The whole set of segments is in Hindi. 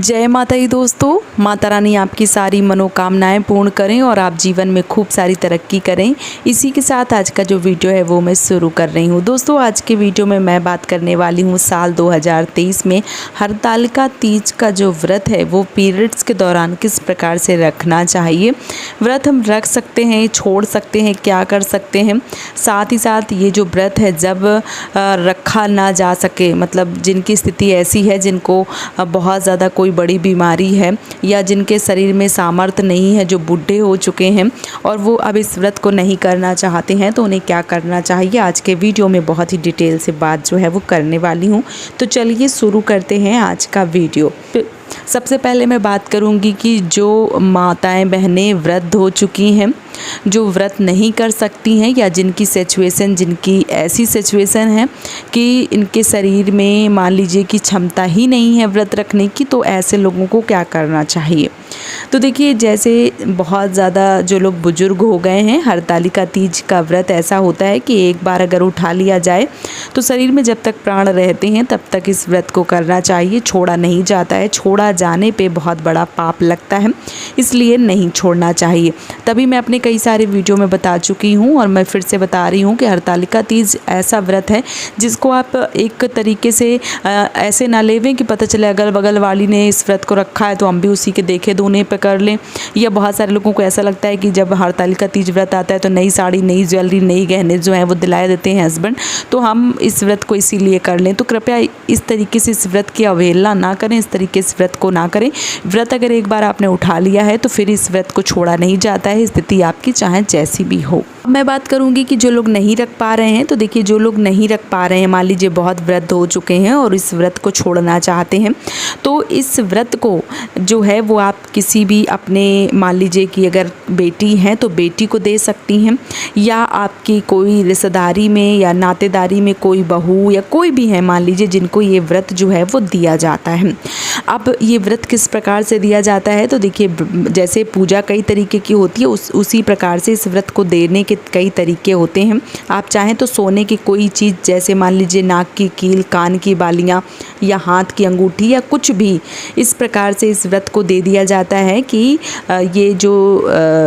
जय माता दी दोस्तों। माता रानी आपकी सारी मनोकामनाएं पूर्ण करें और आप जीवन में खूब सारी तरक्की करें। इसी के साथ आज का जो वीडियो है वो मैं शुरू कर रही हूँ। दोस्तों आज के वीडियो में मैं बात करने वाली हूँ साल 2023 में हरतालिका तीज का जो व्रत है वो पीरियड्स के दौरान किस प्रकार से रखना चाहिए। व्रत हम रख सकते हैं, छोड़ सकते हैं, क्या कर सकते हैं। साथ ही साथ ये जो व्रत है जब रखा ना जा सके, मतलब जिनकी स्थिति ऐसी है जिनको बहुत ज़्यादा कोई बड़ी बीमारी है या जिनके शरीर में सामर्थ्य नहीं है, जो बूढ़े हो चुके हैं और वो अब इस व्रत को नहीं करना चाहते हैं, तो उन्हें क्या करना चाहिए। आज के वीडियो में बहुत ही डिटेल से बात जो है वो करने वाली हूँ। तो चलिए शुरू करते हैं आज का वीडियो। सबसे पहले मैं बात करूंगी कि जो माताएं बहनें वृद्ध हो चुकी हैं, जो व्रत नहीं कर सकती हैं या जिनकी ऐसी सिचुएशन है कि इनके शरीर में मान लीजिए कि क्षमता ही नहीं है व्रत रखने की, तो ऐसे लोगों को क्या करना चाहिए। तो देखिए, जैसे बहुत ज़्यादा जो लोग बुजुर्ग हो गए हैं, हरतालिका तीज का व्रत ऐसा होता है कि एक बार अगर उठा लिया जाए तो शरीर में जब तक प्राण रहते हैं तब तक इस व्रत को करना चाहिए। छोड़ा नहीं जाता है, छोड़ा जाने पे बहुत बड़ा पाप लगता है, इसलिए नहीं छोड़ना चाहिए। तभी मैं अपने कई सारे वीडियो में बता चुकी हूँ और मैं फिर से बता रही हूँ कि हरतालिका तीज ऐसा व्रत है जिसको आप एक तरीके से ऐसे ना लेवें कि पता चले अगल बगल वाली ने इस व्रत को रखा है तो हम भी उसी के देखे दूने पे कर लें। या बहुत सारे लोगों को ऐसा लगता है कि जब हरतालिका तीज व्रत आता है तो नई साड़ी, नई ज्वेलरी, नई गहने जो हैं वो दिलाए देते हैं हस्बैंड, तो हम इस व्रत को इसीलिए कर लें। तो कृपया इस तरीके से इस व्रत की अवहेलना ना करें, इस तरीके से व्रत को ना करें। व्रत अगर एक बार आपने उठा लिया है तो फिर इस व्रत को छोड़ा नहीं जाता है, स्थिति आपकी चाहे जैसी भी हो। मैं बात करूंगी कि जो लोग नहीं रख पा रहे हैं, तो देखिए जो लोग नहीं रख पा रहे हैं, मान लीजिए बहुत वृद्ध हो चुके हैं और इस व्रत को छोड़ना चाहते हैं, तो इस व्रत को जो है वो आप किसी भी अपने, मान लीजिए कि अगर बेटी हैं तो बेटी को दे सकती हैं, या आपकी कोई रिश्तेदारी में या नातेदारी में कोई बहू या कोई भी है मान लीजिए जिनको ये व्रत जो है वो दिया जाता है। अब ये व्रत किस प्रकार से दिया जाता है, तो देखिए जैसे पूजा कई तरीके की होती है उसी प्रकार से इस व्रत को देने के कई तरीके होते हैं। आप चाहें तो सोने की कोई चीज़, जैसे मान लीजिए नाक की कील, कान की बालियाँ या हाथ की अंगूठी या कुछ भी, इस प्रकार से इस व्रत को दे दिया जाता है कि ये जो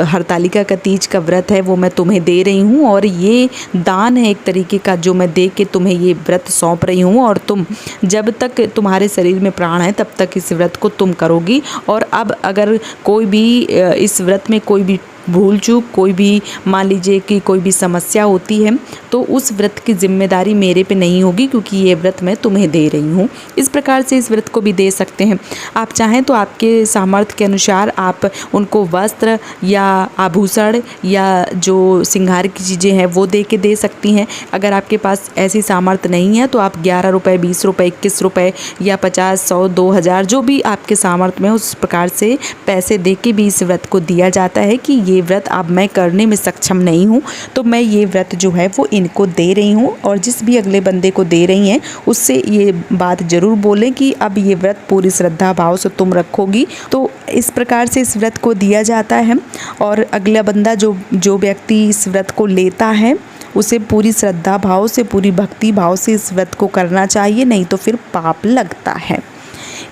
हरतालिका का तीज का व्रत है वो मैं तुम्हें दे रही हूँ और ये दान है एक तरीके का जो मैं दे के तुम्हें ये व्रत सौंप रही हूँ, और तुम जब तक तुम्हारे शरीर में प्राण है तब तक इस व्रत को तुम करोगी। और अब अगर कोई भी इस व्रत में कोई भी भूल चूक, कोई भी मान लीजिए कि कोई भी समस्या होती है तो उस व्रत की जिम्मेदारी मेरे पे नहीं होगी, क्योंकि ये व्रत मैं तुम्हें दे रही हूँ। इस प्रकार से इस व्रत को भी दे सकते हैं। आप चाहें तो आपके सामर्थ्य के अनुसार आप उनको वस्त्र या आभूषण या जो श्रृंगार की चीज़ें हैं वो दे के दे सकती हैं। अगर आपके पास ऐसी सामर्थ्य नहीं है तो आप 11 रुपये, 20 रुपये, 21 रुपये या 50, 100, 2000 जो भी आपके सामर्थ्य में उस प्रकार से पैसे दे के भी इस व्रत को दिया जाता है कि ये व्रत अब मैं करने में सक्षम नहीं हूँ, तो मैं ये व्रत जो है वो इनको दे रही हूँ। और जिस भी अगले बंदे को दे रही हैं उससे ये बात ज़रूर बोलें कि अब ये व्रत पूरी श्रद्धा भाव से तुम रखोगी। तो इस प्रकार से इस व्रत को दिया जाता है और अगला बंदा जो व्यक्ति इस व्रत को लेता है उसे पूरी श्रद्धा भाव से, पूरी भक्ति भाव से इस व्रत को करना चाहिए, नहीं तो फिर पाप लगता है।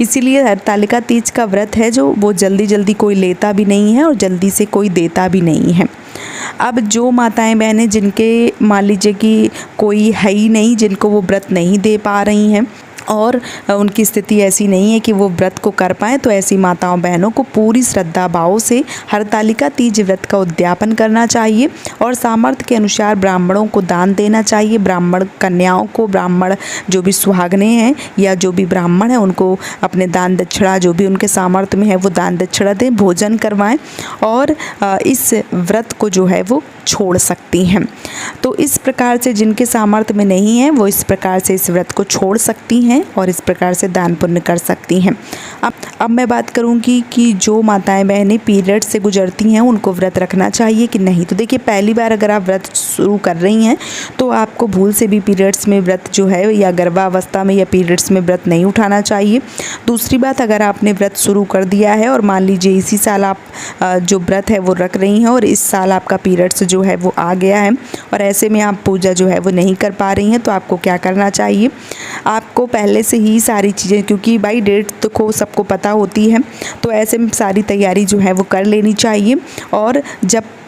इसीलिए हरतालिका तीज का व्रत है जो वो जल्दी जल्दी कोई लेता भी नहीं है और जल्दी से कोई देता भी नहीं है। अब जो माताएं बहनें जिनके मान लीजिए कि कोई है ही नहीं, जिनको वो व्रत नहीं दे पा रही हैं और उनकी स्थिति ऐसी नहीं है कि वो व्रत को कर पाएँ, तो ऐसी माताओं बहनों को पूरी श्रद्धा भाव से हरतालिका तीज व्रत का उद्यापन करना चाहिए और सामर्थ्य के अनुसार ब्राह्मणों को दान देना चाहिए। ब्राह्मण कन्याओं को, ब्राह्मण जो भी सुहागनें हैं या जो भी ब्राह्मण हैं उनको अपने दान दक्षिणा जो भी उनके सामर्थ्य में है वो दान दक्षिणा दें, भोजन करवाएं और इस व्रत को जो है वो छोड़ सकती हैं। तो इस प्रकार से जिनके सामर्थ्य में नहीं है वो इस प्रकार से इस व्रत को छोड़ सकती हैं और इस प्रकार से दान पुण्य कर सकती हैं। अब मैं बात करूंगी कि जो माताएं बहनें पीरियड से गुजरती हैं उनको व्रत रखना चाहिए कि नहीं। तो देखिए, पहली बार अगर आप व्रत शुरू कर रही हैं तो आपको आपको भूल से भी पीरियड्स में व्रत जो है या गर्भावस्था में या पीरियड्स में व्रत नहीं उठाना चाहिए। दूसरी बात, अगर आपने व्रत शुरू कर दिया है और मान लीजिए इसी साल आप जो व्रत है वो रख रही हैं और इस साल आपका पीरियड्स जो है वो आ गया है और ऐसे में आप पूजा जो है वो नहीं कर पा रही हैं, तो आपको क्या करना चाहिए, आपको पहले से ही सारी चीज़ें, क्योंकि भाई डेट तो को सबको पता होती है, तो ऐसे में सारी तैयारी जो है वो कर लेनी चाहिए। और जब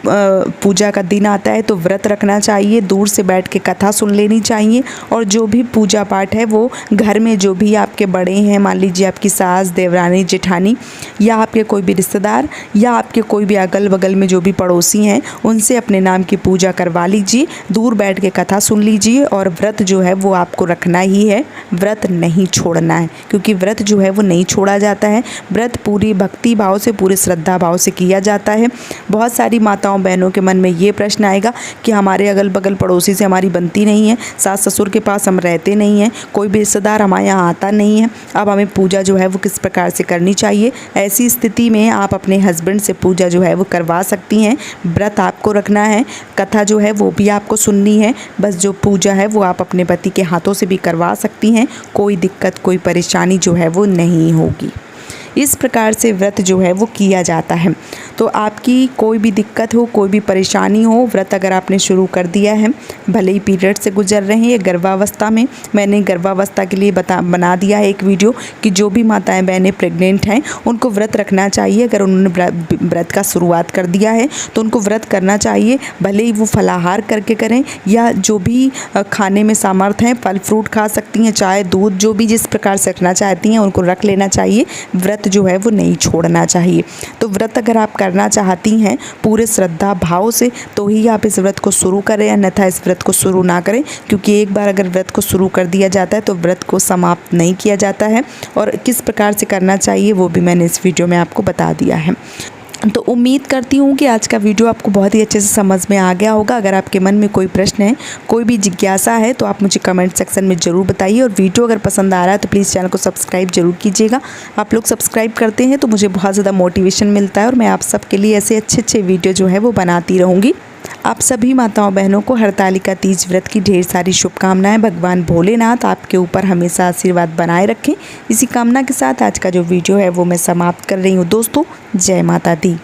पूजा का दिन आता है तो व्रत रखना चाहिए, दूर से बैठ के कथा सुन लेनी चाहिए और जो भी पूजा पाठ है वो घर में जो भी आपके बड़े हैं, मान लीजिए आपकी सास, देवरानी, जेठानी या आपके कोई भी रिश्तेदार या आपके कोई भी अगल बगल में जो भी पड़ोसी हैं, उनसे अपने नाम की पूजा करवा लीजिए, दूर बैठ के कथा सुन लीजिए और व्रत जो है वो आपको रखना ही है, व्रत नहीं छोड़ना है, क्योंकि व्रत जो है वो नहीं छोड़ा जाता है। व्रत पूरी भक्ति भाव से, पूरे श्रद्धा भाव से किया जाता है। बहुत सारी माताओं बहनों के मन में ये प्रश्न आएगा कि हमारे अगल बगल पड़ोसी से हमारी बनती नहीं है, सास ससुर के पास हम रहते नहीं हैं, कोई भी रिश्तेदार हमारे यहाँ आता नहीं है, अब हमें पूजा जो है वो किस प्रकार से करनी चाहिए। ऐसी स्थिति में आप अपने हस्बैंड से पूजा जो है वो करवा सकती हैं। व्रत आपको रखना है, कथा जो है वो भी आपको सुननी है, बस जो पूजा है वो आप अपने पति के हाथों से भी करवा सकती हैं, कोई दिक्कत कोई परेशानी जो है वो नहीं होगी। इस प्रकार से व्रत जो है वो किया जाता है। तो आपकी कोई भी दिक्कत हो, कोई भी परेशानी हो, व्रत अगर आपने शुरू कर दिया है, भले ही पीरियड से गुजर रहे हैं या गर्भावस्था में, मैंने गर्भावस्था के लिए बना दिया है एक वीडियो कि जो भी माताएं बहनें प्रेग्नेंट हैं उनको व्रत रखना चाहिए। अगर उन्होंने व्रत का शुरुआत कर दिया है तो उनको व्रत करना चाहिए, भले ही वो फलाहार करके करें या जो भी खाने में सामर्थ्य हैं, फल फ्रूट खा सकती हैं, चाय दूध जो भी जिस प्रकार से रखना चाहती हैं उनको रख लेना चाहिए। व्रत जो है वो नहीं छोड़ना चाहिए। तो व्रत अगर आप करना चाहती हैं पूरे श्रद्धा भाव से तो ही आप इस व्रत को शुरू करें, अन्यथा इस व्रत को शुरू ना करें, क्योंकि एक बार अगर व्रत को शुरू कर दिया जाता है तो व्रत को समाप्त नहीं किया जाता है। और किस प्रकार से करना चाहिए वो भी मैंने इस वीडियो में आपको बता दिया है। तो उम्मीद करती हूँ कि आज का वीडियो आपको बहुत ही अच्छे से समझ में आ गया होगा। अगर आपके मन में कोई प्रश्न है, कोई भी जिज्ञासा है तो आप मुझे कमेंट सेक्शन में ज़रूर बताइए। और वीडियो अगर पसंद आ रहा है तो प्लीज़ चैनल को सब्सक्राइब जरूर कीजिएगा। आप लोग सब्सक्राइब करते हैं तो मुझे बहुत ज़्यादा मोटिवेशन मिलता है और मैं आप सबके लिए ऐसे अच्छे वीडियो जो है वो बनाती रहूँगी। आप सभी माताओं बहनों को हरतालिका तीज व्रत की ढेर सारी शुभकामनाएं। भगवान भोलेनाथ आपके ऊपर हमेशा आशीर्वाद बनाए रखें। इसी कामना के साथ आज का जो वीडियो है वो मैं समाप्त कर रही हूँ दोस्तों। जय माता दी।